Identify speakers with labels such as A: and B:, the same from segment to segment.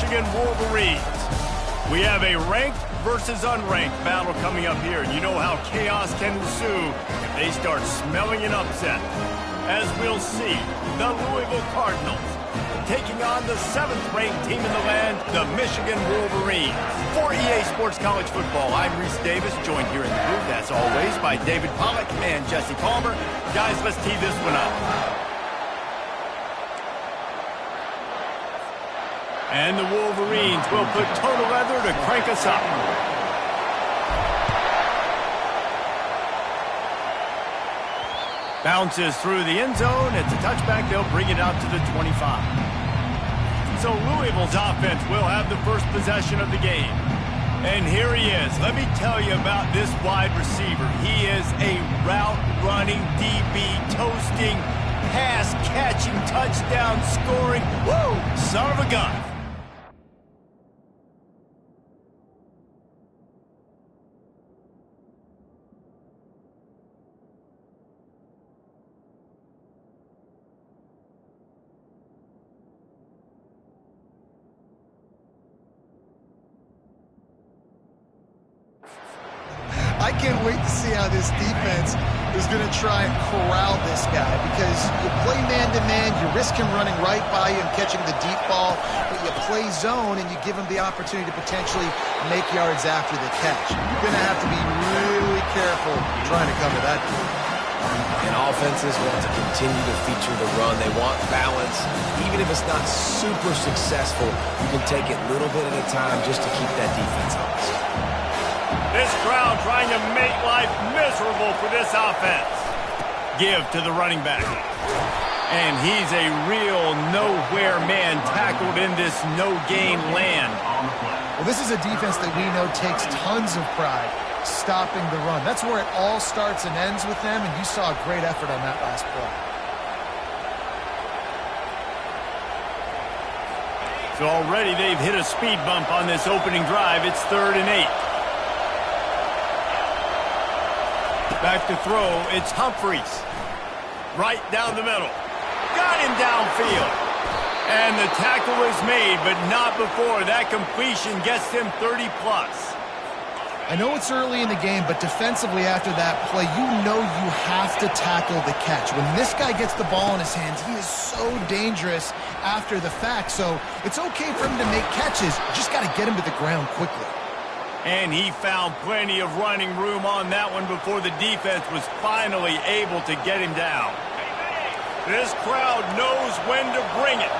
A: Michigan Wolverines. We have a ranked versus unranked battle coming up here, and you know how chaos can ensue if they start smelling an upset. As we'll see, the Louisville Cardinals taking on the 7th-ranked team in the land, the Michigan Wolverines. For EA Sports College Football, I'm Reese Davis, joined here in the booth, as always, by David Pollack and Jesse Palmer. Guys, let's tee this one up. And the Wolverines will put total leather to crank us up. Bounces through the end zone. It's a touchback. They'll bring it out to the 25. So Louisville's offense will have the first possession of the game. And here he is. Let me tell you about this wide receiver. He is a route-running, DB, toasting, pass-catching, touchdown-scoring, woo, son of a gun.
B: I can't wait to see how this defense is going to try and corral this guy, because you play man-to-man, you risk him running right by you and catching the deep ball, but you play zone and you give him the opportunity to potentially make yards after the catch. You're going to have to be really careful trying to cover that dude.
C: And offenses want to continue to feature the run. They want balance. Even if it's not super successful, you can take it little bit at a time just to keep that defense honest.
A: This crowd trying to make life miserable for this offense. Give to the running back. And he's a real nowhere man tackled in this no-gain land.
B: Well, this is a defense that we know takes tons of pride stopping the run. That's where it all starts and ends with them, and you saw a great effort on that last play.
A: So already they've hit a speed bump on this opening drive. It's 3rd and 8. Back to throw, it's Humphreys. Right down the middle. Got him downfield. And the tackle is made, but not before that completion gets him 30-plus.
B: I know it's early in the game, but defensively after that play, you know you have to tackle the catch. When this guy gets the ball in his hands, he is so dangerous after the fact. So it's okay for him to make catches. You just got to get him to the ground quickly.
A: And he found plenty of running room on that one before the defense was finally able to get him down. This crowd knows when to bring it.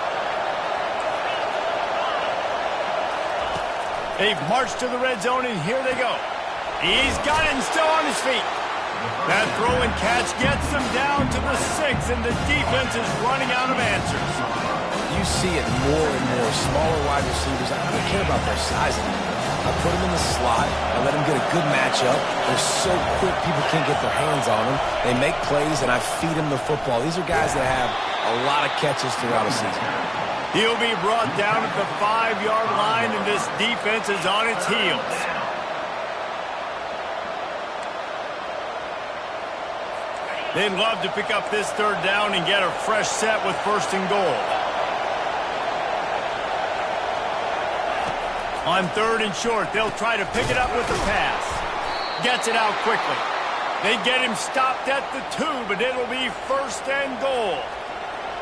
A: They've marched to the red zone, and here they go. He's got him still on his feet. That throw and catch gets them down to the 6, and the defense is running out of answers.
C: You see it more and more. Smaller wide receivers, I don't care about their size anymore. I put them in the slot. I let them get a good matchup. They're so quick, people can't get their hands on them. They make plays, and I feed them the football. These are guys that have a lot of catches throughout a season.
A: He'll be brought down at the 5-yard line, and this defense is on its heels. They'd love to pick up this 3rd down and get a fresh set with 1st and goal. On 3rd and short, they'll try to pick it up with the pass. Gets it out quickly. They get him stopped at the 2, but it'll be 1st and goal.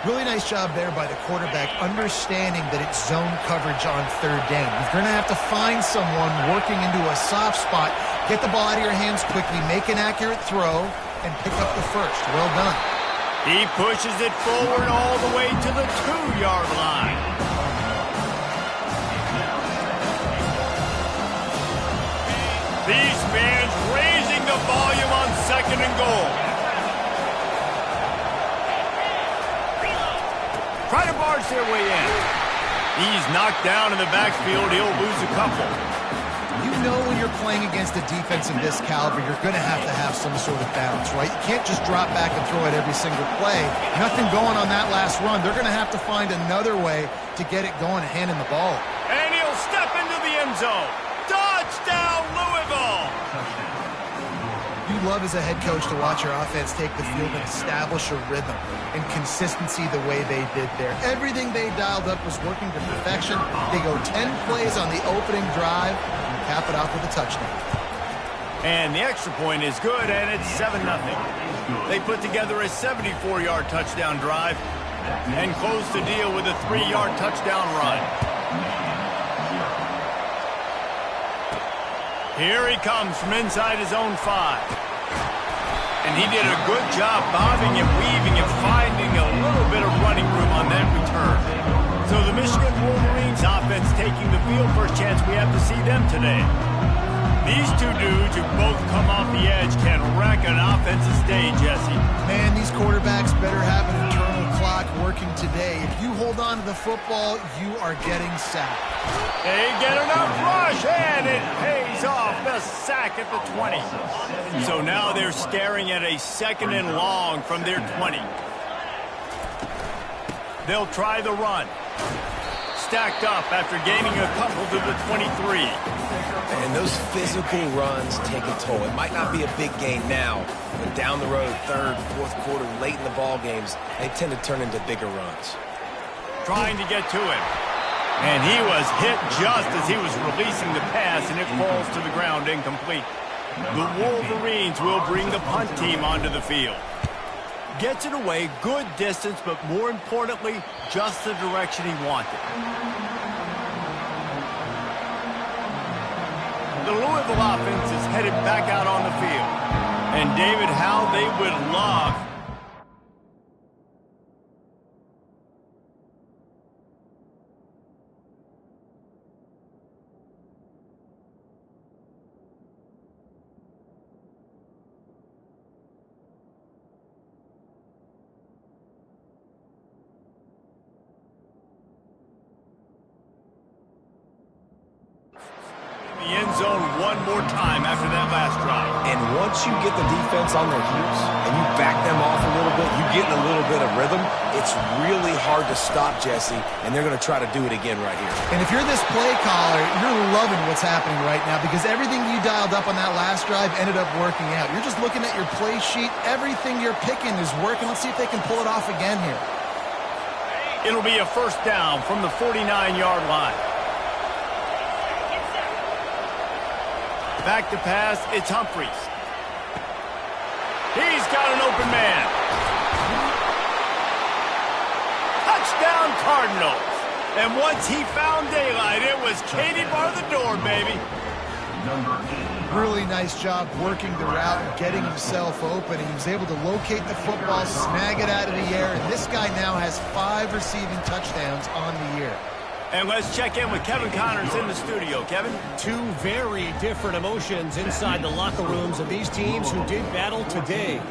B: Really nice job there by the quarterback, understanding that it's zone coverage on 3rd down. You're going to have to find someone working into a soft spot, get the ball out of your hands quickly, make an accurate throw, and pick up the 1st. Well done.
A: He pushes it forward all the way to the 2-yard line. These fans raising the volume on 2nd and goal. Try to barge their way in. He's knocked down in the backfield. He'll lose a couple.
B: You know when you're playing against a defense of this caliber, you're going to have some sort of balance, right? You can't just drop back and throw it every single play. Nothing going on that last run. They're going to have to find another way to get it going and hand him the ball.
A: And he'll step into the end zone. Touchdown, Louisville!
B: You love as a head coach to watch your offense take the field and establish a rhythm and consistency the way they did there. Everything they dialed up was working to perfection. They go 10 plays on the opening drive and cap it off with a touchdown.
A: And the extra point is good, and it's 7-0. They put together a 74-yard touchdown drive and close the deal with a 3-yard touchdown run. Here he comes from inside his own 5. And he did a good job bobbing and weaving and finding a little bit of running room on that return. So the Michigan Wolverines offense taking the field for a chance we have to see them today. These two dudes who both come off the edge can wreck an offense's day, Jesse.
B: Man, these quarterbacks better have an internal clock working today. If you hold on to the football, you are getting sacked.
A: They get enough rush, and it pays off. The sack at the 20. So now they're staring at a 2nd and long from their 20. They'll try the run. Stacked up after gaining a couple to the 23.
C: And those physical runs take a toll. It might not be a big gain now, but down the road, 3rd, 4th quarter, late in the ball games, they tend to turn into bigger runs.
A: Trying to get to him. And he was hit just as he was releasing the pass, and it falls to the ground incomplete. The Wolverines will bring the punt team onto the field. Gets it away, good distance, but more importantly, just the direction he wanted. The Louisville offense is headed back out on the field. And David, how they would love the end zone one more time after that last drive.
C: And once you get the defense on their heels and you back them off a little bit, you get in a little bit of rhythm, it's really hard to stop, Jesse, and they're going to try to do it again right here.
B: And if you're this play caller, you're loving what's happening right now because everything you dialed up on that last drive ended up working out. You're just looking at your play sheet. Everything you're picking is working. Let's see if they can pull it off again here.
A: It'll be a 1st down from the 49-yard line. Back to pass, it's Humphries. He's got an open man. Touchdown Cardinals. And once he found daylight, it was Katie bar the door, baby.
B: Really nice job working the route and getting himself open. He was able to locate the football, snag it out of the air, and this guy now has 5 receiving touchdowns on the year.
A: And let's check in with Kevin Connors in the studio. Kevin?
D: 2 very different emotions inside the locker rooms of these teams who did battle today.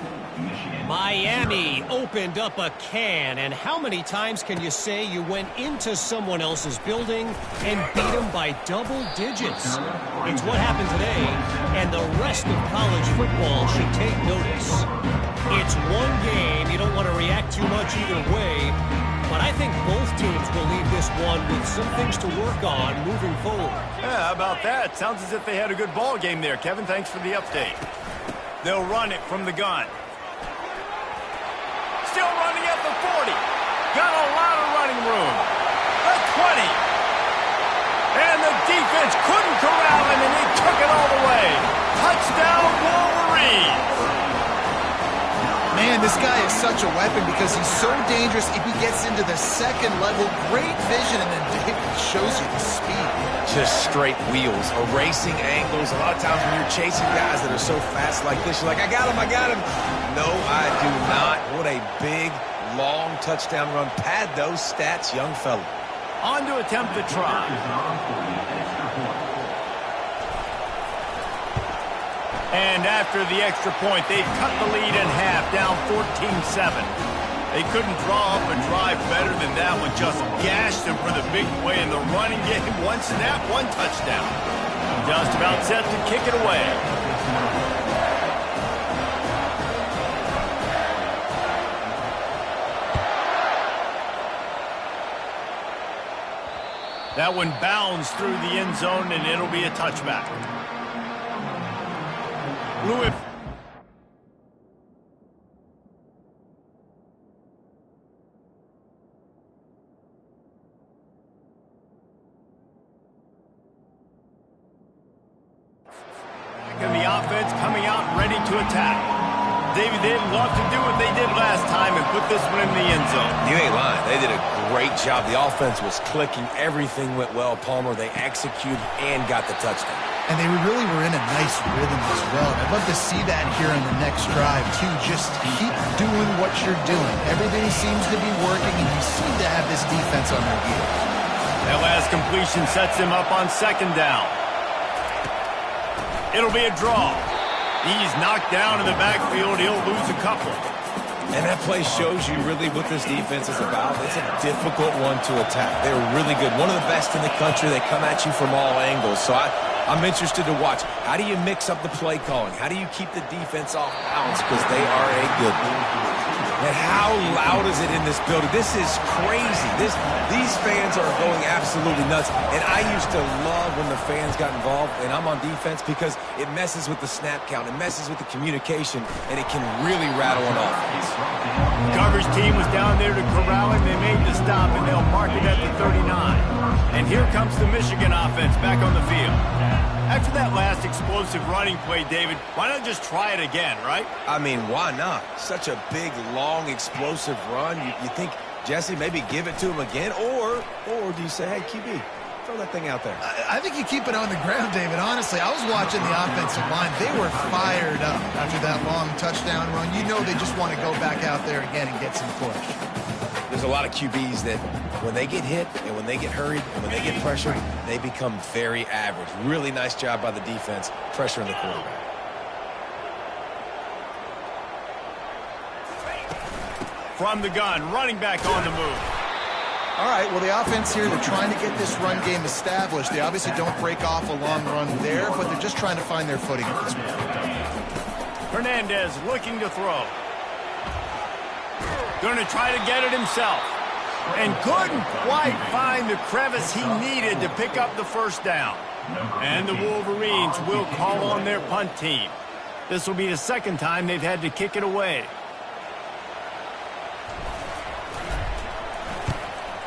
D: Miami opened up a can, and how many times can you say you went into someone else's building and beat them by double digits? It's what happened today, and the rest of college football should take notice. It's one game. You don't want to react too much either way, but I think both teams will leave this one with some things to work on moving forward.
A: Yeah, how about that? Sounds as if they had a good ball game there, Kevin. Thanks for the update. They'll run it from the gun. Still running at the 40. Got a lot of running room. The 20. And the defense couldn't corral him, and he took it all the way. Touchdown, Wolverines.
B: Man, this guy is such a weapon because he's so dangerous if he gets into the 2nd level. Great vision, and then David shows you the speed.
C: Just straight wheels, erasing angles. A lot of times when you're chasing guys that are so fast like this, you're like, I got him, I got him. No, I do not. What a big, long touchdown run. Pad those stats, young fella.
A: On to attempt the try. And after the extra point, they've cut the lead in half, down 14-7. They couldn't draw up a drive better than that one. Just gashed them for the big play in the running game. 1 snap, 1 touchdown. Just about set to kick it away. That one bounds through the end zone, and it'll be a touchback. Louisville. and the offense coming out ready to attack. David, they'd love to do what they did last time and put this one in the end zone.
C: You ain't lying. They did a great job. The offense was clicking. Everything went well, Palmer. They executed and got the touchdown.
B: And they really were in a nice rhythm as well. I'd love to see that here in the next drive, too. Just keep doing what you're doing. Everything seems to be working, and you seem to have this defense on their heels.
A: That last completion sets him up on second down. It'll be a draw. He's knocked down in the backfield. He'll lose a couple.
C: And that play shows you really what this defense is about. It's a difficult one to attack. They're really good. One of the best in the country. They come at you from all angles. So I'm interested to watch. How do you mix up the play calling? How do you keep the defense off balance? Because they are a good one. And how loud is it in this building? This is crazy. These fans are going absolutely nuts. And I used to love when the fans got involved, and I'm on defense, because it messes with the snap count. It messes with the communication, and it can really rattle an offense.
A: Coverage team was down there to corral him. They made the stop, and they'll mark it at the 39. And here comes the Michigan offense back on the field. After that last explosive running play, David, why not just try it again, right?
C: I mean, why not? Such a big, long, explosive run. You think, Jesse, maybe give it to him again? Or do you say, hey, QB, throw that thing out there?
B: I think you keep it on the ground, David. Honestly, I was watching the offensive line. They were fired up after that long touchdown run. You know they just want to go back out there again and get some push.
C: There's a lot of QBs that when they get hit and when they get hurried and when they get pressured, they become very average. Really nice job by the defense, pressuring the quarterback.
A: From the gun, running back on the move.
B: All right, well, the offense here, they're trying to get this run game established. They obviously don't break off a long run there, but they're just trying to find their footing at this point.
A: Hernandez looking to throw. Going to try to get it himself. And couldn't quite find the crevice he needed to pick up the first down. And the Wolverines will call on their punt team. This will be the second time they've had to kick it away.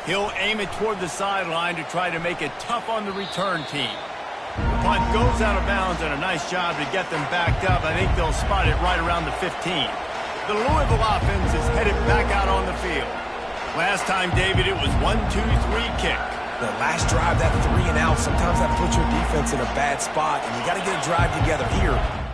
A: He'll aim it toward the sideline to try to make it tough on the return team. The punt goes out of bounds, and a nice job to get them backed up. I think they'll spot it right around the 15. The Louisville offense is headed back out on the field. Last time, David, it was 1-2-3 kick.
C: The last drive, that 3 and out, sometimes that puts your defense in a bad spot, and you got to get a drive together here.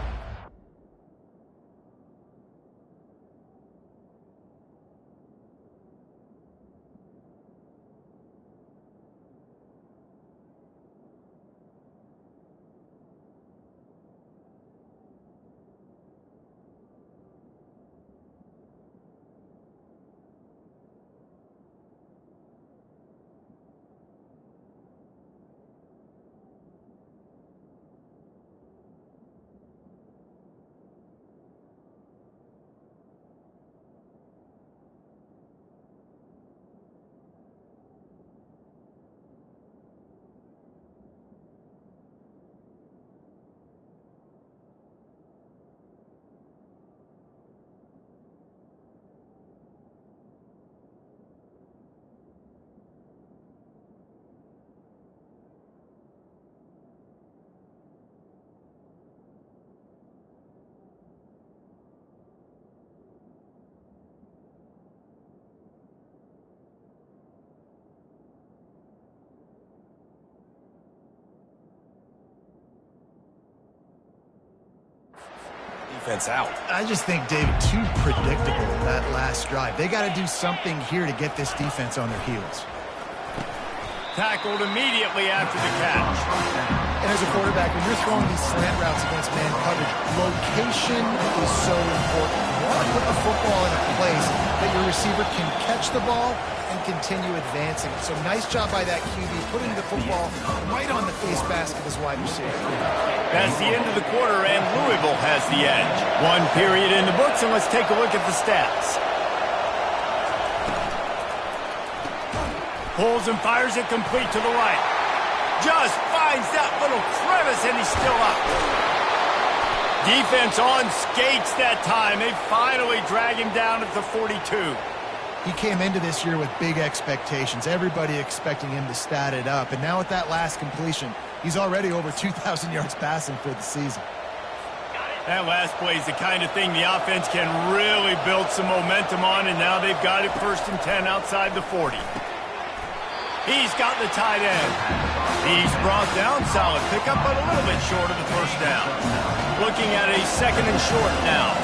C: Defense out.
B: I just think, David, too predictable that last drive. They got to do something here to get this defense on their heels.
A: Tackled immediately after the catch.
B: And as a quarterback, when you're throwing these slant routes against man coverage, location is so important. You want to put the football in a place that your receiver can catch the ball and continue advancing. So nice job by that QB, putting the football right on the face mask of his wide receiver.
A: That's the end of the quarter, and Louisville has the edge. One period in the books, and let's take a look at the stats. Pulls and fires it complete to the right. Just finds that little crevice, and he's still up. Defense on skates that time. They finally drag him down at the 42.
B: He came into this year with big expectations. Everybody expecting him to stat it up. And now with that last completion, he's already over 2,000 yards passing for the season.
A: That last play is the kind of thing the offense can really build some momentum on, and now they've got it 1st and 10 outside the 40. He's got the tight end. He's brought down, solid pickup, but a little bit short of the 1st down. Looking at a 2nd and short now.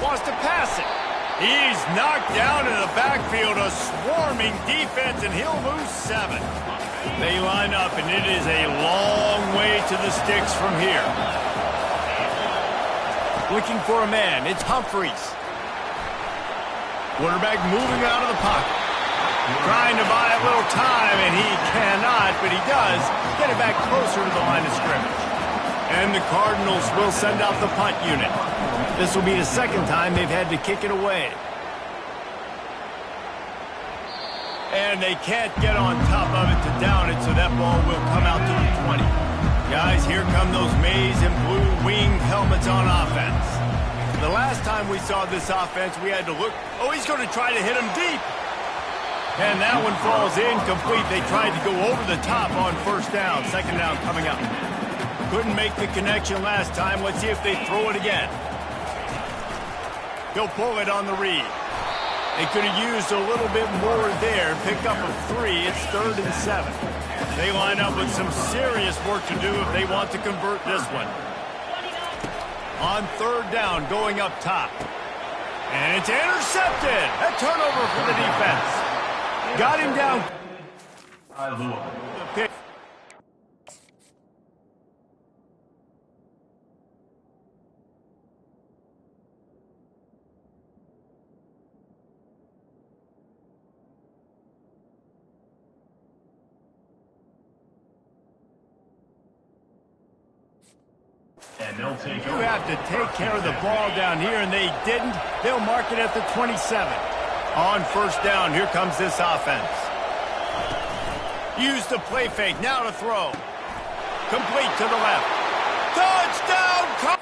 A: Wants to pass it. He's knocked down in the backfield, a swarming defense, and he'll lose 7. They line up, and it is a long way to the sticks from here. Looking for a man. It's Humphreys. Quarterback moving out of the pocket. Trying to buy a little time, and he cannot, but he does get it back closer to the line of scrimmage. And the Cardinals will send out the punt unit. This will be the 2nd time they've had to kick it away. And they can't get on top of it to down it, so that ball will come out to the 20. Guys, here come those maize and blue winged helmets on offense. The last time we saw this offense, we had to look. Oh, he's going to try to hit him deep. And that one falls incomplete. They tried to go over the top on 1st down. 2nd down coming up. Couldn't make the connection last time. Let's see if they throw it again. He'll pull it on the read. They could have used a little bit more there. Pick up a 3. It's 3rd and 7. They line up with some serious work to do if they want to convert this one. On 3rd down, going up top. And it's intercepted. A turnover for the defense. Got him down. The pick.
E: And they'll take
A: You have to take care of the ball down here, and they didn't. They'll mark it at the 27. On 1st down, here comes this offense. Use the play fake, now to throw. Complete to the left. Touchdown!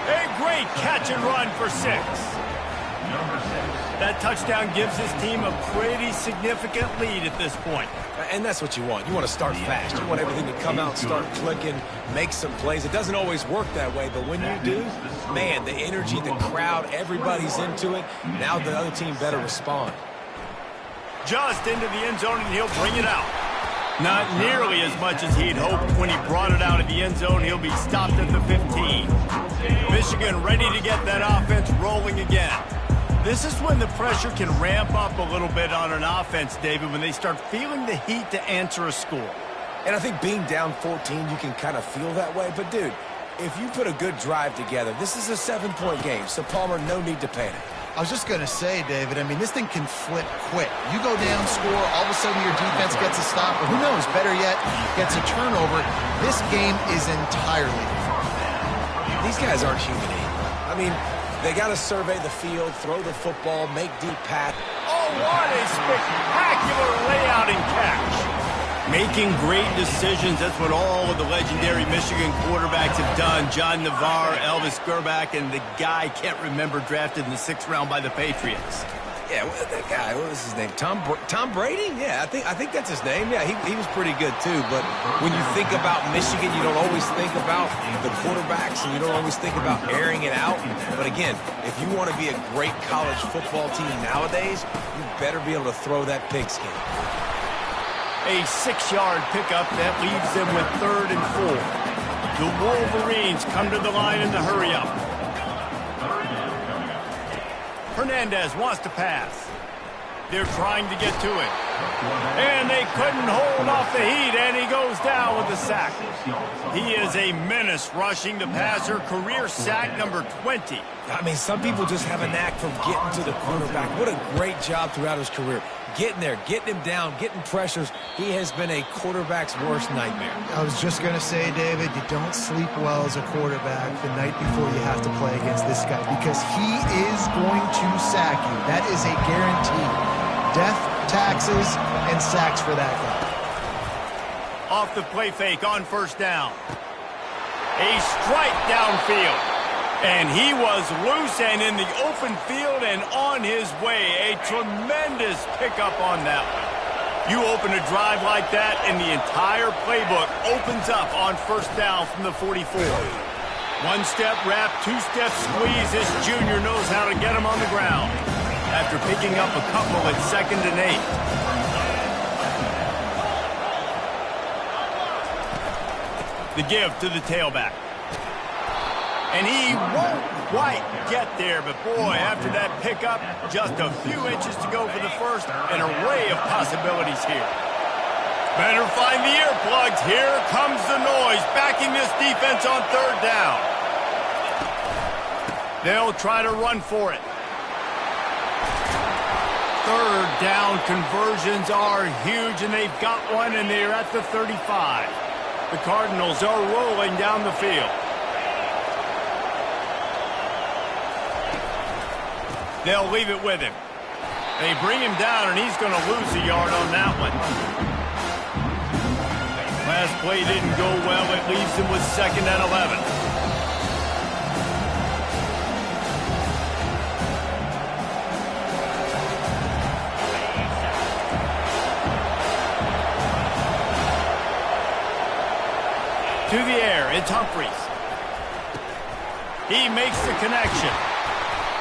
A: A great catch and run for 6. That touchdown gives his team a pretty significant lead at this point.
C: And that's what you want. You want to start fast. You want everything to come out, start clicking, make some plays. It doesn't always work that way, but when you do, man, the energy, the crowd, everybody's into it. Now the other team better respond.
A: Just into the end zone, and he'll bring it out. Not nearly as much as he'd hoped when he brought it out of the end zone. He'll be stopped at the 15. Michigan ready to get that offense rolling again. This is when the pressure can ramp up a little bit on an offense, David, when they start feeling the heat to answer a score.
C: And I think being down 14, you can kind of feel that way. But, dude, if you put a good drive together, this is a 7-point game. So, Palmer, no need to panic.
B: I was just going to say, David, I mean, this thing can flip quick. You go down, score, all of a sudden your defense gets a stop, or who knows, better yet, gets a turnover. This game is entirely different.
C: These guys aren't human. I mean, they got to survey the field, throw the football, make deep pass.
A: Oh, what a spectacular layout and catch. Making great decisions, that's what all of the legendary Michigan quarterbacks have done. John Navarre, Elvis Grbac, and the guy, can't remember, drafted in the 6th round by the Patriots.
C: Yeah, that guy, what was his name? Tom Brady? Yeah, I think that's his name. Yeah, he was pretty good too. But when you think about Michigan, you don't always think about the quarterbacks, and you don't always think about airing it out. But again, if you want to be a great college football team nowadays, you better be able to throw that pigskin.
A: A 6-yard pickup that leaves them with 3rd and 4. The Wolverines come to the line in the hurry up. Hernandez wants to pass. They're trying to get to it. And they couldn't hold off the heat, and he goes down with the sack. He is a menace rushing the passer, career sack number 20.
C: I mean, some people just have a knack for getting to the quarterback. What a great job throughout his career. Getting there, getting him down, getting pressures. He has been a quarterback's worst nightmare.
B: I was just going to say, David, you don't sleep well as a quarterback the night before you have to play against this guy, because he is going to sack you. That is a guarantee. Death, taxes, and sacks for that guy.
A: Off the play fake on 1st down. A strike downfield. And he was loose and in the open field and on his way. A tremendous pickup on that one. You open a drive like that and the entire playbook opens up on first down from the 44. One-step wrap, two-step squeeze. This junior knows how to get him on the ground after picking up a couple at 2nd and 8. The give to the tailback. And he won't quite get there, but boy, after that pickup, just a few inches to go for the first, an array of possibilities here. Better find the earplugs. Here comes the noise, backing this defense on 3rd down. They'll try to run for it. 3rd down conversions are huge, and they've got one, and they're at the 35. The Cardinals are rolling down the field. They'll leave it with him. They bring him down, and he's going to lose a yard on that one. Last play didn't go well. It leaves him with 2nd and 11. To the air, it's Humphries. He makes the connection.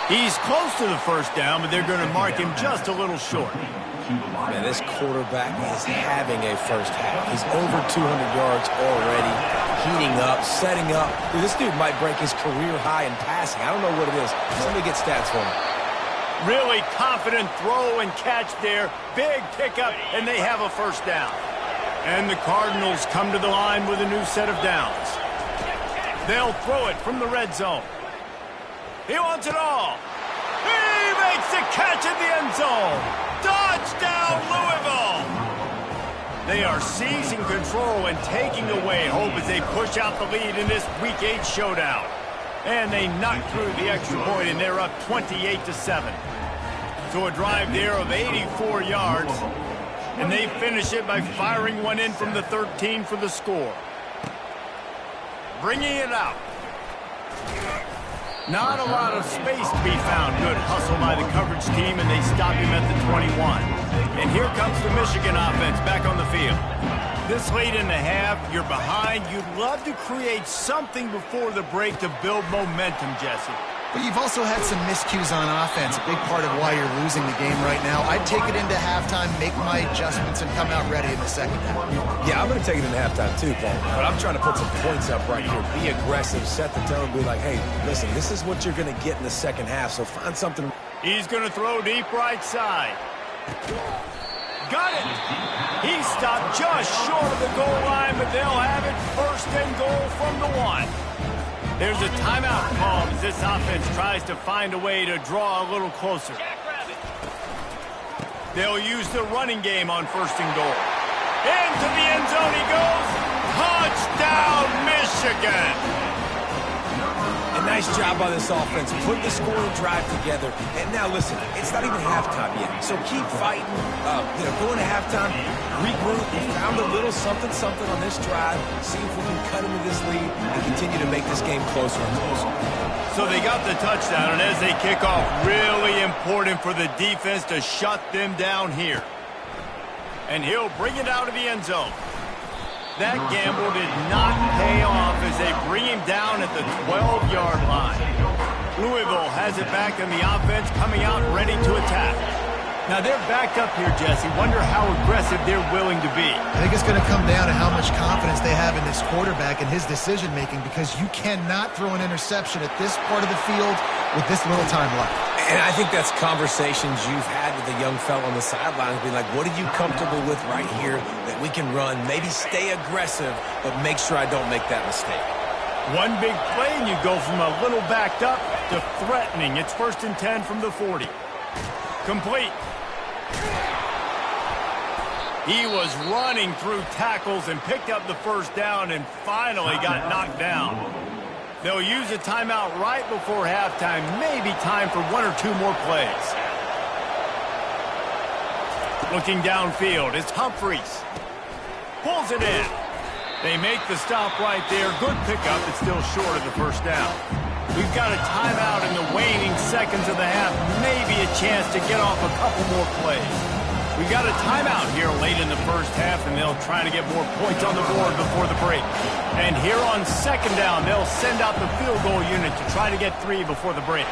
A: He's close to the first down, but they're going to mark him just a little short.
C: Man, this quarterback is having a first half. He's over 200 yards already, heating up, setting up. Dude, this dude might break his career high in passing. I don't know what it is. Somebody get stats for him.
A: Really confident throw and catch there. Big pickup, and they have a first down. And the Cardinals come to the line with a new set of downs. They'll throw it from the red zone. He wants it all. He makes the catch in the end zone. Touchdown, Louisville. They are seizing control and taking away hope as they push out the lead in this Week 8 showdown. And they knock through the extra point, and they're up 28-7. So a drive there of 84 yards. And they finish it by firing one in from the 13 for the score. Bringing it out. Not a lot of space to be found. Good hustle by the coverage team, and they stop him at the 21. And here comes the Michigan offense back on the field. This late in the half, you're behind. You'd love to create something before the break to build momentum, Jesse.
B: But you've also had some miscues on offense, a big part of why you're losing the game right now. I'd take it into halftime, make my adjustments, and come out ready in the second half.
C: Yeah, I'm going to take it into halftime too, Paul. But I'm trying to put some points up right here. Be aggressive, set the tone, be like, hey, listen, this is what you're going to get in the second half, so find something.
A: He's going to throw deep right side. Got it. He stopped just short of the goal line, but they'll have it 1st and goal from the 1. There's a timeout called as this offense tries to find a way to draw a little closer. They'll use the running game on 1st and goal. Into the end zone he goes. Touchdown, Michigan.
C: A nice job by this offense. Put the scoring drive together. And now, listen, it's not even halftime yet. So keep fighting. Going to halftime, regroup. We found a little something on this drive. See if we can cut into this lead and continue to make this game closer and closer.
A: So they got the touchdown, and as they kick off, really important for the defense to shut them down here. And he'll bring it out of the end zone. That gamble did not pay off as they bring him down at the 12-yard line. Louisville has it back in the offense, coming out ready to attack. Now they're backed up here, Jesse. Wonder how aggressive they're willing to be.
B: I think it's going to come down to how much confidence they have in this quarterback and his decision-making, because you cannot throw an interception at this part of the field with this little time left.
C: And I think that's conversations you've had with the young fella on the sidelines, being like, what are you comfortable with right here that we can run? Maybe stay aggressive, but make sure I don't make that mistake.
A: One big play, and you go from a little backed up to threatening. It's 1st and 10 from the 40. Complete. He was running through tackles and picked up the first down and finally got knocked down. They'll use a timeout right before halftime. Maybe time for 1 or 2 more plays. Looking downfield, it's Humphries. Pulls it in. They make the stop right there. Good pickup. It's still short of the first down. We've got a timeout in the waning seconds of the half. Maybe a chance to get off a couple more plays. We've got a timeout here late in the first half, and they'll try to get more points on the board before the break. And here on second down, they'll send out the field goal unit to try to get 3 before the break.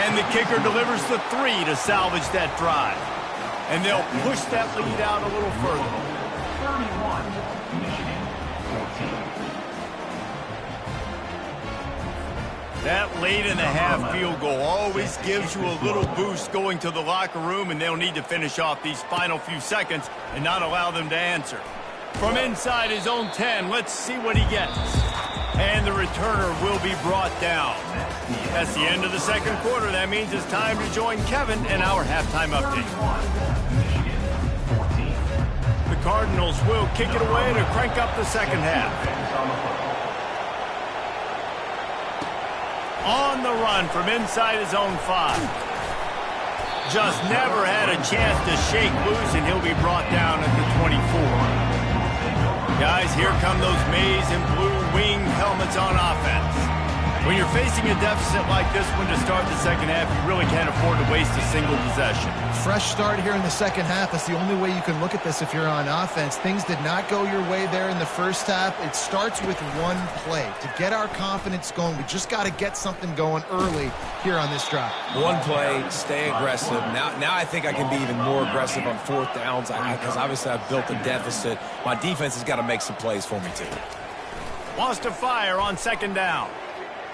A: And the kicker delivers the 3 to salvage that drive. And they'll push that lead out a little further.
E: 31, Michigan, 14.
A: That late in the half field goal always gives you a little boost going to the locker room, and they'll need to finish off these final few seconds and not allow them to answer. From inside his own 10, let's see what he gets. And the returner will be brought down. That's the end of the second quarter. That means it's time to join Kevin in our halftime update. The Cardinals will kick it away to crank up the second half. On the run from inside his own 5. Just never had a chance to shake loose, and he'll be brought down at the 24. Guys, here come those maize and blue wing helmets on offense. When you're facing a deficit like this one to start the second half, you really can't afford to waste a single possession.
B: Fresh start here in the second half. That's the only way you can look at this if you're on offense. Things did not go your way there in the first half. It starts with one play. To get our confidence going, we just got to get something going early here on this drive.
C: One play, stay aggressive. Now I think I can be even more aggressive on fourth downs because obviously I've built a deficit. My defense has got to make some plays for me too.
A: Wants to fire on second down.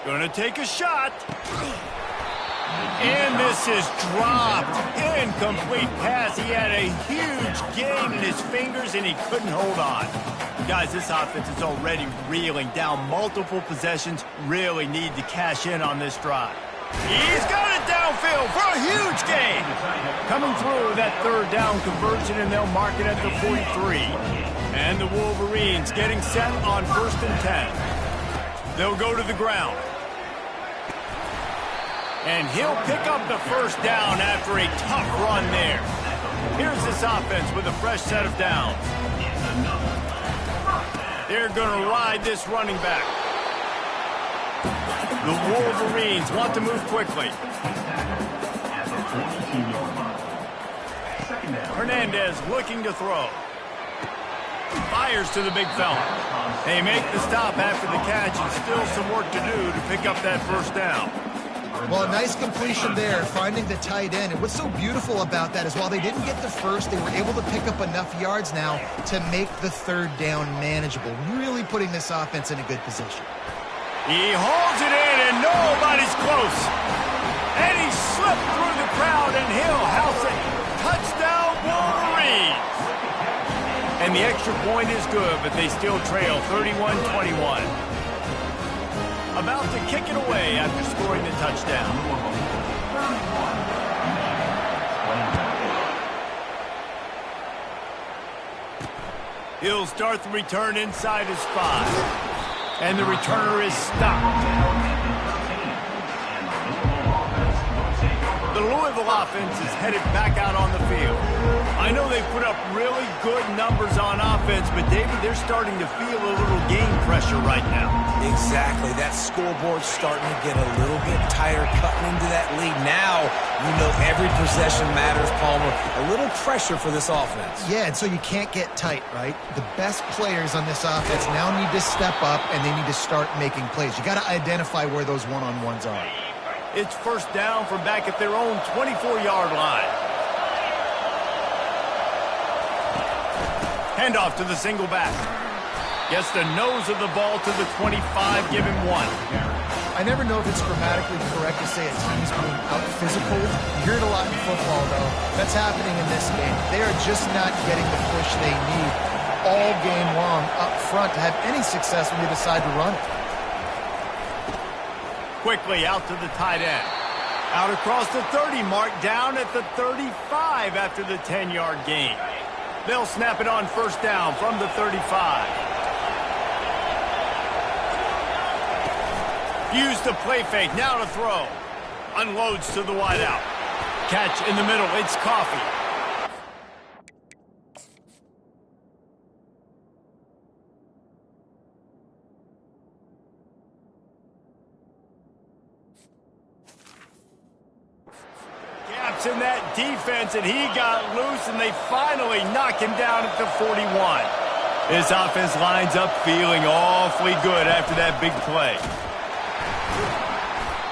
A: Gonna take a shot. And this is dropped. Incomplete pass. He had a huge gain in his fingers, and he couldn't hold on. Guys, this offense is already reeling down multiple possessions. Really need to cash in on this drive. He's got it downfield for a huge gain. Coming through that third down conversion, and they'll mark it at the 43. And the Wolverines getting set on 1st and 10. They'll go to the ground. And he'll pick up the first down after a tough run there. Here's this offense with a fresh set of downs. They're going to ride this running back. The Wolverines want to move quickly. Hernandez looking to throw. Fires to the big fella. They make the stop after the catch, and still some work to do to pick up that first down.
B: Well, a nice completion there, finding the tight end. And what's so beautiful about that is while they didn't get the first, they were able to pick up enough yards now to make the third down manageable. Really putting this offense in a good position.
A: He holds it in, and nobody's close. And he slipped through the crowd, and he'll house it. Touchdown, Wolverines. And the extra point is good, but they still trail 31-21. About to kick it away after scoring the touchdown. He'll start the return inside his 5. And the returner is stopped. The Louisville offense is headed back out on the field. I know they put up really good numbers on offense, but David, they're starting to feel a little game pressure right now.
C: Exactly. That scoreboard's starting to get a little bit tighter, cutting into that lead. Now, you know every possession matters, Palmer. A little pressure for this offense.
B: Yeah, and so you can't get tight, right? The best players on this offense now need to step up, and they need to start making plays. You got to identify where those one-on-ones are.
A: It's first down from back at their own 24-yard line. Handoff to the single back. Gets the nose of the ball to the 25, give him 1.
B: I never know if it's grammatically correct to say a team's being out-physical. You hear it a lot in football, though. That's happening in this game. They are just not getting the push they need all game long up front to have any success when they decide to run it.
A: Quickly out to the tight end. Out across the 30 mark, down at the 35 after the 10-yard gain. They'll snap it on first down from the 35. Use the play fake, now to throw. Unloads to the wideout. Catch in the middle, it's Coffee. gaps in that defense, and he got loose, and they finally knock him down at the 41. This offense lines up feeling awfully good after that big play.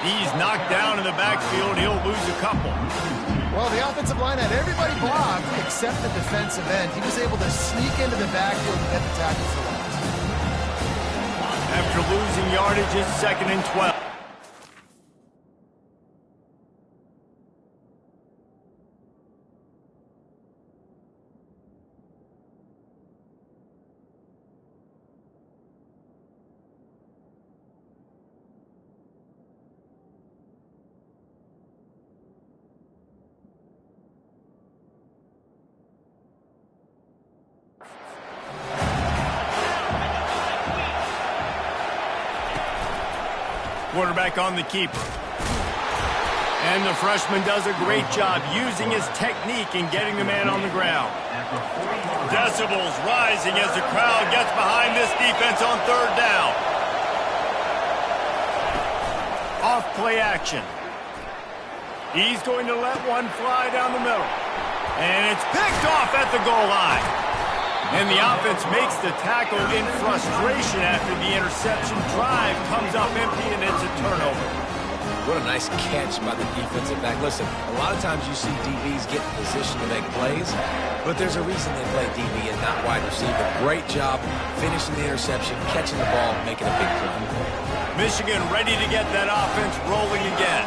A: He's knocked down in the backfield. He'll lose a couple.
B: Well, the offensive line had everybody blocked except the defensive end. He was able to sneak into the backfield and get the tackle for loss.
A: After losing yardage, it's 2nd and 12. Quarterback on the keeper. And the freshman does a great job using his technique and getting the man on the ground. Decibels rising as the crowd gets behind this defense on 3rd down. Off play action. He's going to let one fly down the middle. And it's picked off at the goal line. And the offense makes the tackle in frustration after the interception. Drive comes up empty, and it's a turnover.
C: What a nice catch by the defensive back. Listen, a lot of times you see DBs get in position to make plays, but there's a reason they play DB and not wide receiver. Great job finishing the interception, catching the ball, making a big play.
A: Michigan ready to get that offense rolling again.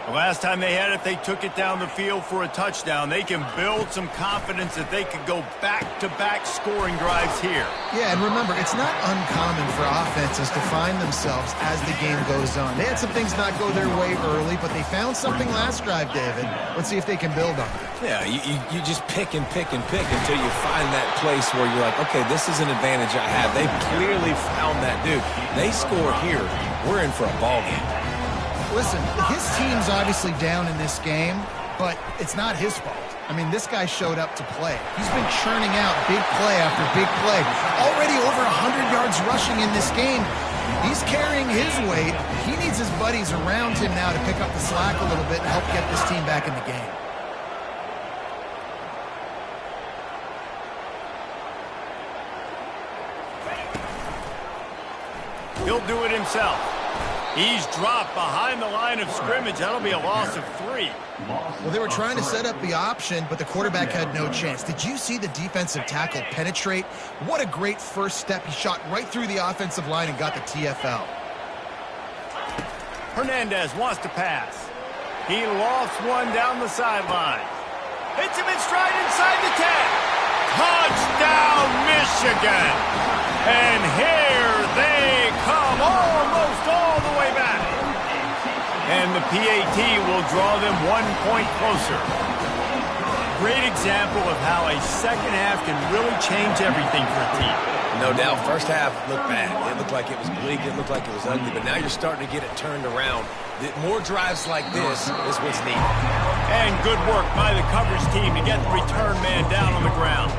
A: The last time they had it, they took it down the field for a touchdown. They can build some confidence that they could go back-to-back scoring drives here.
B: Yeah, and remember, it's not uncommon for offenses to find themselves as the game goes on. They had some things not go their way early, but they found something last drive, David. Let's see if they can build on it.
C: Yeah, you just pick and pick and pick until you find that place where you're like, okay, this is an advantage I have. They've clearly found that, dude. They score here, we're in for a ball game.
B: Listen, his team's obviously down in this game, but it's not his fault. I mean, this guy showed up to play. He's been churning out big play after big play. Already over 100 yards rushing in this game. He's carrying his weight. He needs his buddies around him now to pick up the slack a little bit and help get this team back in the game.
A: He'll do it himself. He's dropped behind the line of scrimmage. That'll be a loss of 3.
B: Well, they were trying to set up the option, but the quarterback had no chance. Did you see the defensive tackle penetrate? What a great first step. He shot right through the offensive line and got the TFL.
A: Hernandez wants to pass. He lofts one down the sideline. Hits him in stride inside the 10. Touchdown, Michigan! And here they come, almost all the way back. And the PAT will draw them 1 point closer. Great example of how a second half can really change everything for a team.
C: No doubt, first half looked bad. It looked like it was bleak. It looked like it was ugly. But now you're starting to get it turned around. More drives like this is what's needed.
A: And good work by the coverage team to get the return man down on the ground.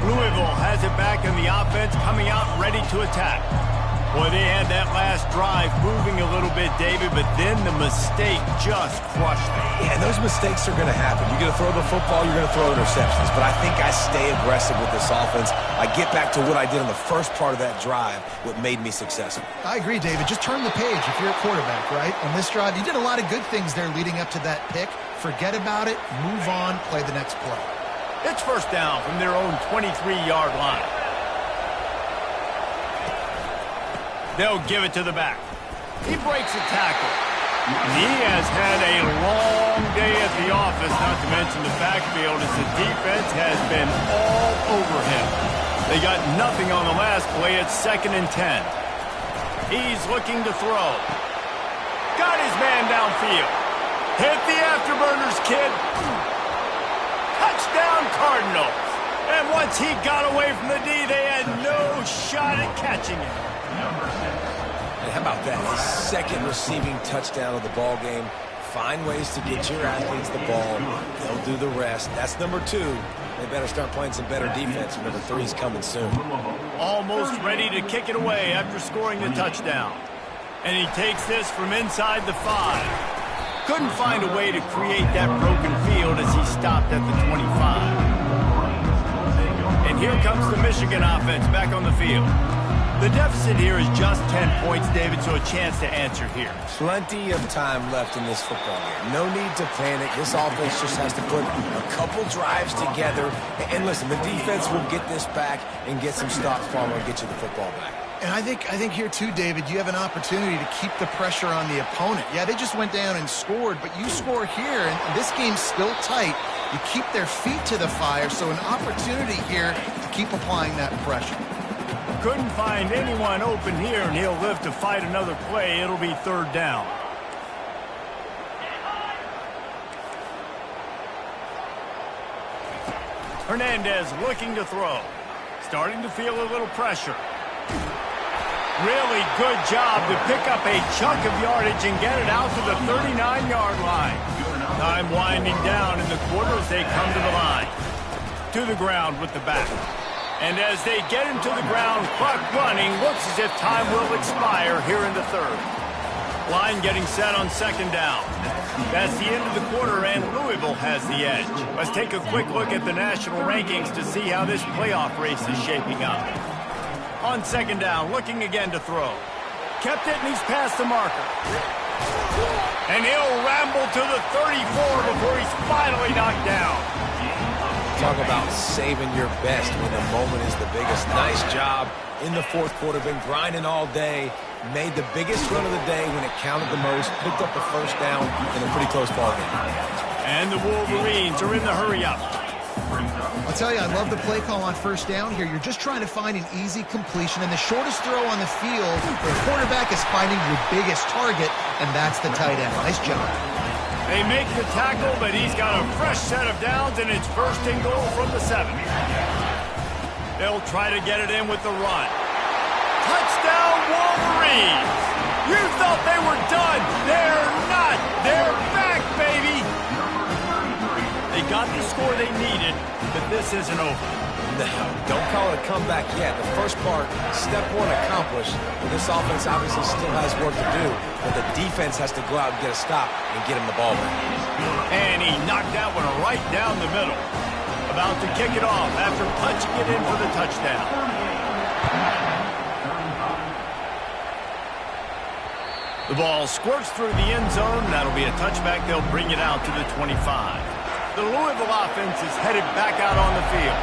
A: Louisville has it back in the offense, coming out ready to attack. Boy, they had that last drive moving a little bit, David, but then the mistake just crushed them.
C: Yeah, those mistakes are going to happen. You're going to throw the football, you're going to throw interceptions. But I think I stay aggressive with this offense. I get back to what I did in the first part of that drive, what made me successful.
B: I agree, David. Just turn the page if you're a quarterback, right? On this drive, you did a lot of good things there leading up to that pick. Forget about it, move on, play the next play.
A: It's first down from their own 23-yard line. They'll give it to the back. He breaks a tackle. He has had a long day at the office, not to mention the backfield, as the defense has been all over him. They got nothing on the last play. It's 2nd and 10. He's looking to throw. Got his man downfield. Hit the afterburners, kid. Touchdown, Cardinals. And once he got away from the D, they had no shot at catching him.
C: And how about that? His second receiving touchdown of the ball game. Find ways to get your athletes the ball. They'll do the rest. That's number 2. They better start playing some better defense. Number 3 is coming soon.
A: Almost ready to kick it away after scoring the touchdown. And he takes this from inside the 5. Couldn't find a way to create that broken field as he stopped at the 25. And here comes the Michigan offense back on the field. The deficit here is just 10 points, David, so a chance to answer here.
C: Plenty of time left in this football game. No need to panic. This offense just has to put a couple drives together. And listen, the defense will get this back and get some stops following and get you the football back.
B: And I think here too, David, you have an opportunity to keep the pressure on the opponent. Yeah, they just went down and scored, but you score here, and this game's still tight. You keep their feet to the fire, so an opportunity here to keep applying that pressure.
A: Couldn't find anyone open here, and he'll live to fight another play. It'll be third down. Hernandez looking to throw. Starting to feel a little pressure. Really good job to pick up a chunk of yardage and get it out to the 39-yard line. Time winding down in the quarter as they come to the line. To the ground with the back. And as they get him to the ground, clock running, looks as if time will expire here in the third. Line getting set on second down. That's the end of the quarter, and Louisville has the edge. Let's take a quick look at the national rankings to see how this playoff race is shaping up. On second down, looking again to throw. Kept it, and he's past the marker. And he'll ramble to the 34 before he's finally knocked down.
C: Talk about saving your best when the moment is the biggest. Nice job in the fourth quarter. Been grinding all day. Made the biggest run of the day when it counted the most. Picked up the first down in a pretty close ball game.
A: And the Wolverines are in the hurry-up.
B: I'll tell you, I love the play call on first down here. You're just trying to find an easy completion, and the shortest throw on the field, the quarterback is finding your biggest target, and that's the tight end. Nice job.
A: They make the tackle, but he's got a fresh set of downs, and it's first and goal from the 7. They'll try to get it in with the run. Touchdown, Wolverines! You thought they were done. They're not. They're back, baby! They got the score they needed, but this isn't over.
C: No, don't call it a comeback yet. The first part, step one accomplished. But this offense obviously still has work to do. But the defense has to go out and get a stop and get him the ball back.
A: And he knocked that one right down the middle. About to kick it off after punching it in for the touchdown. The ball squirts through the end zone. That'll be a touchback. They'll bring it out to the 25. The Louisville offense is headed back out on the field.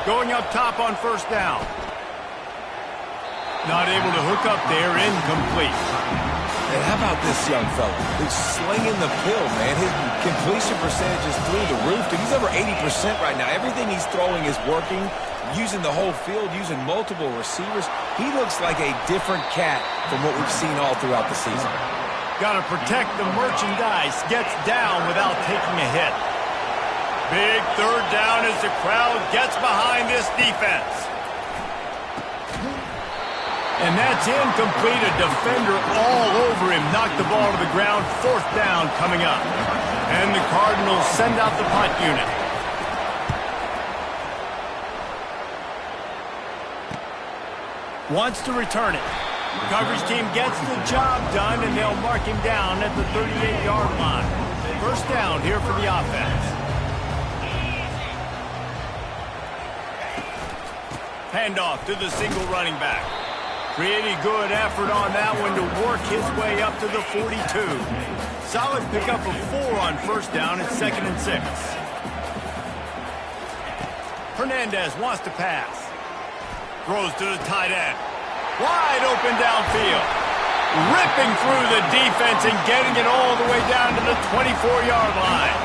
A: Going up top on first down. Not able to hook up there, incomplete.
C: And how about this young fella? He's slinging the pill, man. His completion percentage is through the roof. Dude, he's over 80% right now. Everything he's throwing is working, using the whole field, using multiple receivers. He looks like a different cat from what we've seen all throughout the season.
A: Got to protect the merchandise. Gets down without taking a hit. Big third down as the crowd gets behind this defense. And that's incomplete. A defender all over him. Knocked the ball to the ground. Fourth down coming up. And the Cardinals send out the punt unit. Wants to return it. Coverage team gets the job done, and they'll mark him down at the 38-yard line. First down here for the offense. Handoff to the single running back. Pretty good effort on that one to work his way up to the 42. Solid pickup of 4 on first down at 2nd and 6. Hernandez wants to pass. Throws to the tight end. Wide open downfield. Ripping through the defense and getting it all the way down to the 24-yard line.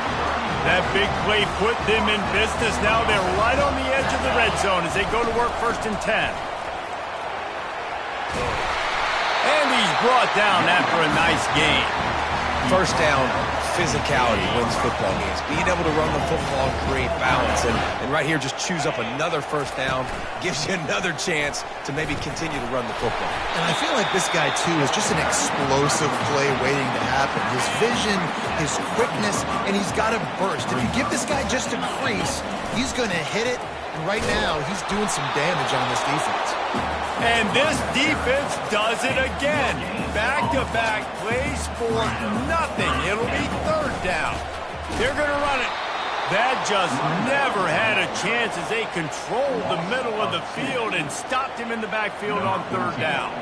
A: That big play put them in business. Now they're right on the edge of the red zone as they go to work 1st and 10. And he's brought down after a nice gain.
C: First down, physicality wins football games. Being able to run the football and create balance. And right here, just choose up another first down. Gives you another chance to maybe continue to run the football.
B: And I feel like this guy, too, is just an explosive play waiting to happen. His vision, his quickness, and he's got a burst. If you give this guy just a crease, he's going to hit it And right now, he's doing some damage on this defense.
A: And this defense does it again. Back-to-back plays for nothing. It'll be third down. They're going to run it. That just never had a chance as they controlled the middle of the field and stopped him in the backfield on third down.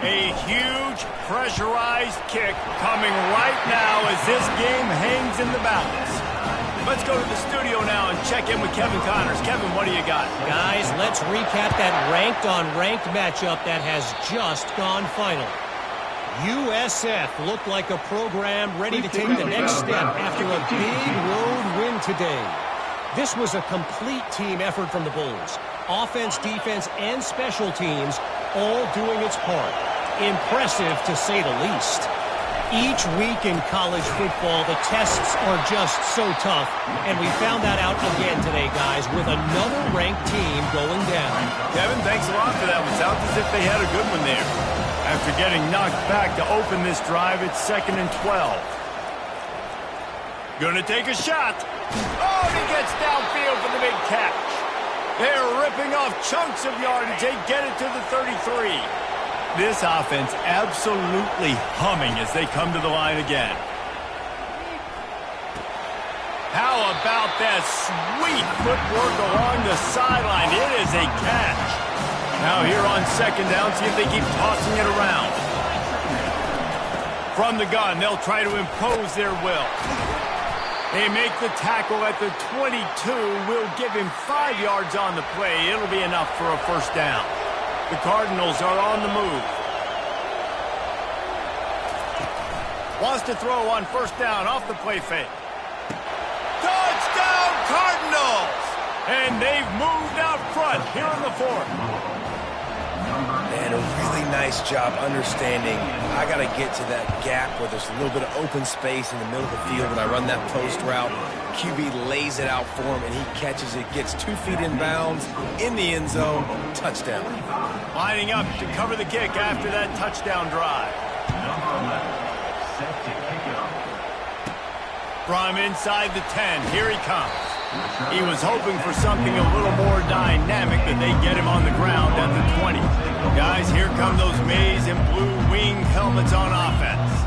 A: A huge pressurized kick coming right now as this game hangs in the balance. Let's go to the studio now and check in with Kevin Connors. Kevin, what do you got?
D: Guys, let's recap that ranked-on-ranked matchup that has just gone final. USF looked like a program ready to take the next step after a big road win today. This was a complete team effort from the Bulls. Offense, defense, and special teams all doing its part. Impressive, to say the least. Each week in college football, the tests are just so tough, and we found that out again today, guys, with another ranked team going down.
A: Kevin, thanks a lot for that one. Sounds as if they had a good one there. After getting knocked back to open this drive, it's 2nd and 12. Gonna take a shot. Oh, and he gets downfield for the big catch. They're ripping off chunks of yardage. They get it to the 33. This offense absolutely humming as they come to the line again. How about that sweet footwork along the sideline? It is a catch. Now here on 2nd down, see if they keep tossing it around. From the gun, they'll try to impose their will. They make the tackle at the 22. Will give him 5 yards on the play. It'll be enough for a first down. The Cardinals are on the move. Wants to throw on first down off the play fake. Touchdown Cardinals! And they've moved out front here in the 4th.
C: And a really nice job understanding I got to get to that gap where there's a little bit of open space in the middle of the field when I run that post route. QB lays it out for him, and he catches it, gets 2 feet in bounds, in the end zone, touchdown.
A: Lining up to cover the kick after that touchdown drive. From inside the 10, here he comes. He was hoping for something a little more dynamic, but they get him on the ground at the 20. Guys, here come those maize and blue wing helmets on offense.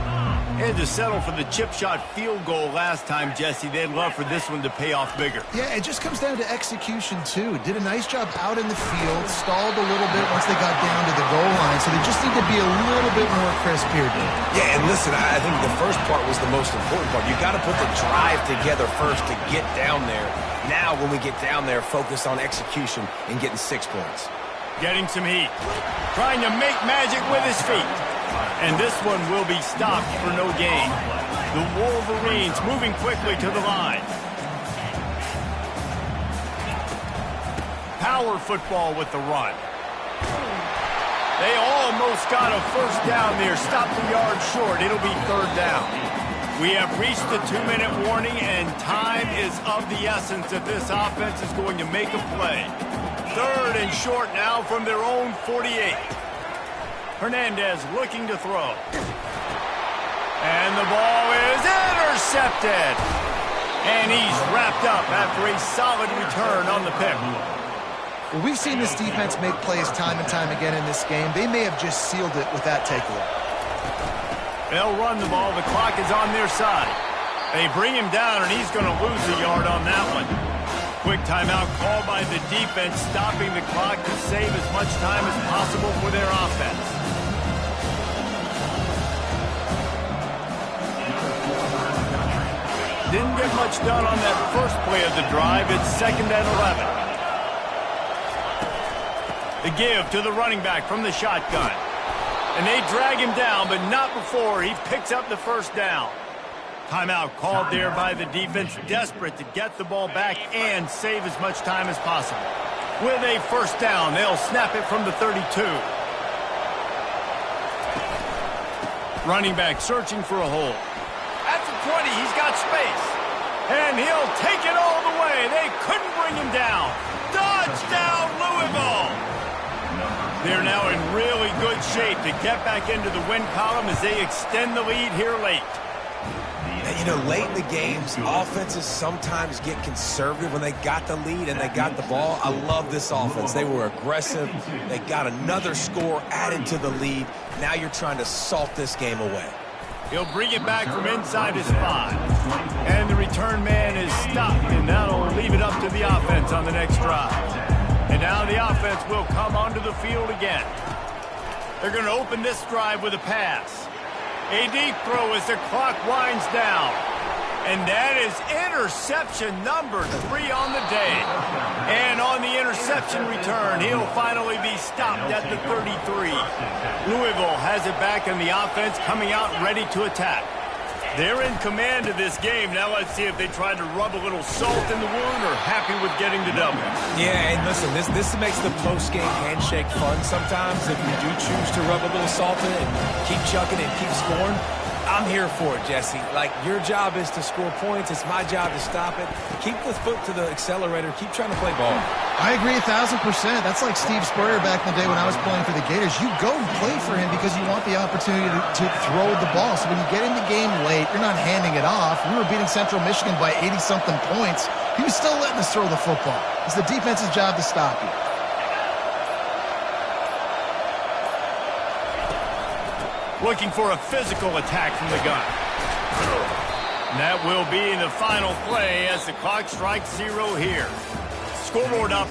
A: Had to settle for the chip shot field goal last time, Jesse. They'd love for this one to pay off bigger.
B: Yeah, it just comes down to execution, too. Did a nice job out in the field, stalled a little bit once they got down to the goal line, so they just need to be a little bit more crisp here, dude.
C: Yeah, and listen, I think the first part was the most important part. You got to put the drive together first to get down there. Now, when we get down there, focus on execution and getting 6 points.
A: Getting some heat. Trying to make magic with his feet. And this one will be stopped for no gain. The Wolverines moving quickly to the line. Power football with the run. They almost got a first down there. Stopped the yard short. It'll be 3rd down. We have reached the 2-minute warning, and time is of the essence if this offense is going to make a play. 3rd and short now from their own 48. Hernandez looking to throw. And the ball is intercepted. And he's wrapped up after a solid return on the pick.
B: Well, we've seen this defense make plays time and time again in this game. They may have just sealed it with that takeaway.
A: They'll run the ball. The clock is on their side. They bring him down, and he's going to lose a yard on that one. Quick timeout called by the defense, stopping the clock to save as much time as possible for their offense. Didn't get much done on that first play of the drive. It's 2nd and 11. The give to the running back from the shotgun. And they drag him down, but not before he picks up the first down. Timeout called there by the defense, desperate to get the ball back and save as much time as possible. With a first down, they'll snap it from the 32. Running back searching for a hole. At the 20, he's got space. And he'll take it all the way. They couldn't bring him down. Touchdown, Louisville! They're now in really good shape to get back into the win column as they extend the lead here late.
C: You know, late in the games, offenses sometimes get conservative when they got the lead and they got the ball. I love this offense. They were aggressive. They got another score added to the lead. Now you're trying to salt this game away.
A: He'll bring it back from inside his 5. And the return man is stopped, and that'll leave it up to the offense on the next drive. And now the offense will come onto the field again. They're going to open this drive with a pass. A deep throw as the clock winds down. And that is interception number 3 on the day. And on the interception return, he'll finally be stopped at the 33. Louisville has it back in the offense, coming out ready to attack. They're in command of this game. Now let's see if they try to rub a little salt in the wound or happy with getting the W.
C: Yeah, and listen, this makes the post-game handshake fun sometimes. If you do choose to rub a little salt in it and keep chucking and keep scoring, I'm here for it, Jesse. Like, your job is to score points. It's my job to stop it. Keep the foot to the accelerator. Keep trying to play ball.
B: I agree 1,000%. That's like Steve Spurrier back in the day when I was playing for the Gators. You go and play for him because you want the opportunity to throw the ball. So when you get in the game late, you're not handing it off. We were beating Central Michigan by 80-something points. He was still letting us throw the football. It's the defense's job to stop you.
A: Looking for a physical attack from the gun. And that will be the final play as the clock strikes 0 here. Scoreboard up